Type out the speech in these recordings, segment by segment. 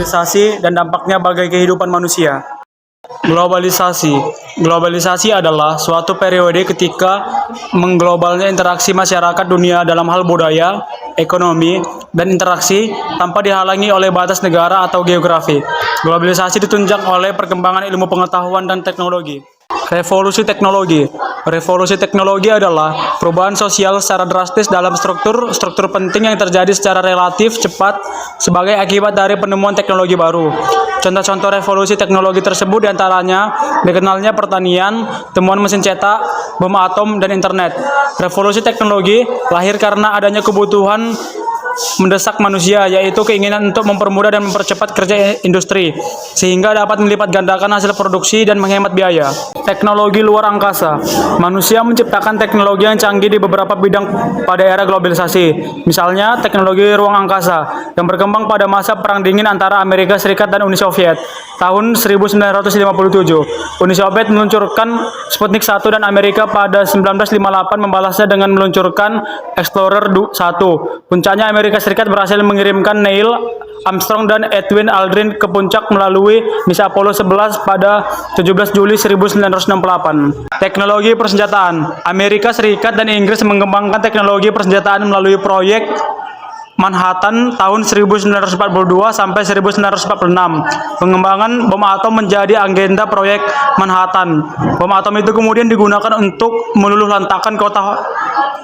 globalisasi dan dampaknya bagi kehidupan manusia. Globalisasi. Globalisasi adalah suatu periode ketika mengglobalnya interaksi masyarakat dunia dalam hal budaya, ekonomi, dan interaksi tanpa dihalangi oleh batas negara atau geografi. Globalisasi ditunjang oleh perkembangan ilmu pengetahuan dan teknologi. Revolusi teknologi. Revolusi teknologi adalah perubahan sosial secara drastis dalam struktur penting yang terjadi secara relatif cepat sebagai akibat dari penemuan teknologi baru. Contoh-contoh revolusi teknologi tersebut diantaranya dikenalnya pertanian, temuan mesin cetak, bom atom, dan internet. Revolusi teknologi lahir karena adanya kebutuhan mendesak manusia, yaitu keinginan untuk mempermudah dan mempercepat kerja industri, sehingga dapat melipat gandakan hasil produksi dan menghemat biaya. Teknologi luar angkasa. Manusia menciptakan teknologi yang canggih di beberapa bidang pada era globalisasi. Misalnya, teknologi ruang angkasa, yang berkembang pada masa Perang Dingin antara Amerika Serikat dan Uni Soviet. Tahun 1957, Uni Soviet meluncurkan Sputnik 1 dan Amerika pada 1958 membalasnya dengan meluncurkan Explorer 1. Puncaknya Amerika Serikat berhasil mengirimkan Neil Armstrong dan Edwin Aldrin ke puncak melalui misi Apollo 11 pada 17 Juli 1968. Teknologi persenjataan. Amerika Serikat dan Inggris mengembangkan teknologi persenjataan melalui proyek Manhattan tahun 1942 sampai 1946. Pengembangan bom atom menjadi agenda proyek Manhattan. Bom atom itu kemudian digunakan untuk meluluhlantakkan kota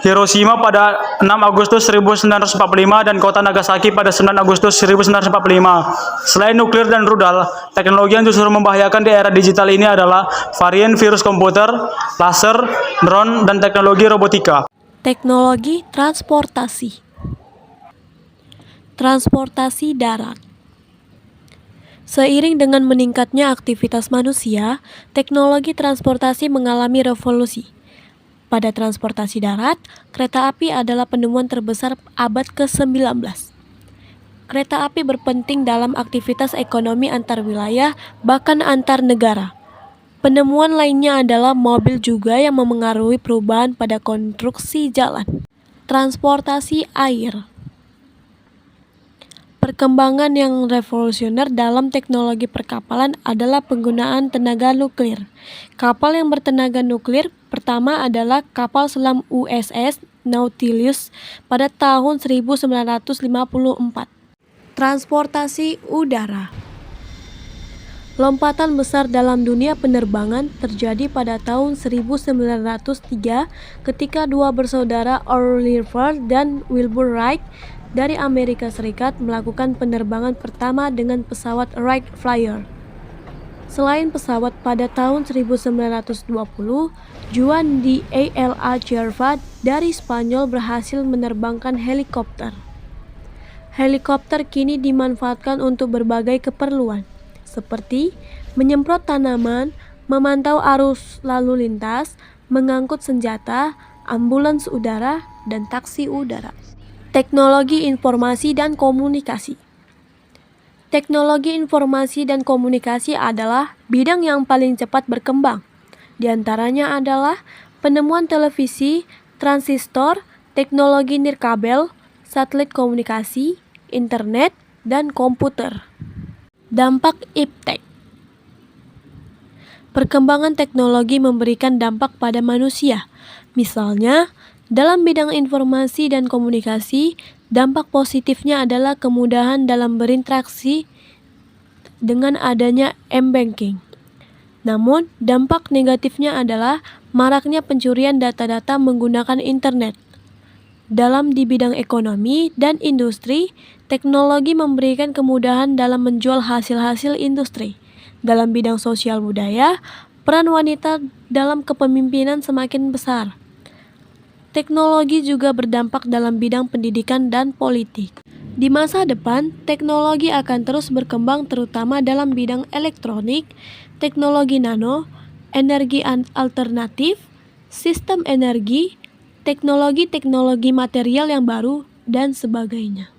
Hiroshima pada 6 Agustus 1945 dan kota Nagasaki pada 9 Agustus 1945. Selain nuklir dan rudal, teknologi yang justru membahayakan di era digital ini adalah varian virus komputer, laser, drone, dan teknologi robotika. Teknologi transportasi. Transportasi darat. Seiring dengan meningkatnya aktivitas manusia, teknologi transportasi mengalami revolusi. Pada transportasi darat, kereta api adalah penemuan terbesar abad ke-19. Kereta api berpenting dalam aktivitas ekonomi antar wilayah, bahkan antar negara. Penemuan lainnya adalah mobil juga yang memengaruhi perubahan pada konstruksi jalan. Transportasi air. Perkembangan yang revolusioner dalam teknologi perkapalan adalah penggunaan tenaga nuklir. Kapal yang bertenaga nuklir pertama adalah kapal selam USS Nautilus pada tahun 1954. Transportasi udara. Lompatan besar dalam dunia penerbangan terjadi pada tahun 1903 ketika dua bersaudara Oliver dan Wilbur Wright dari Amerika Serikat melakukan penerbangan pertama dengan pesawat Wright Flyer. Selain pesawat, pada tahun 1920, Juan de la Cierva dari Spanyol berhasil menerbangkan helikopter. Helikopter kini dimanfaatkan untuk berbagai keperluan, seperti menyemprot tanaman, memantau arus lalu lintas, mengangkut senjata, ambulans udara, dan taksi udara. Teknologi informasi dan komunikasi. Teknologi informasi dan komunikasi adalah bidang yang paling cepat berkembang. Di antaranya adalah penemuan televisi, transistor, teknologi nirkabel, satelit komunikasi, internet, dan komputer. Dampak iptek. Perkembangan teknologi memberikan dampak pada manusia. Misalnya, dalam bidang informasi dan komunikasi, dampak positifnya adalah kemudahan dalam berinteraksi dengan adanya m-banking. Namun, dampak negatifnya adalah maraknya pencurian data-data menggunakan internet. Dalam di bidang ekonomi dan industri, teknologi memberikan kemudahan dalam menjual hasil-hasil industri. Dalam bidang sosial budaya, peran wanita dalam kepemimpinan semakin besar. Teknologi juga berdampak dalam bidang pendidikan dan politik. Di masa depan, teknologi akan terus berkembang terutama dalam bidang elektronik, teknologi nano, energi alternatif, sistem energi, teknologi-teknologi material yang baru, dan sebagainya.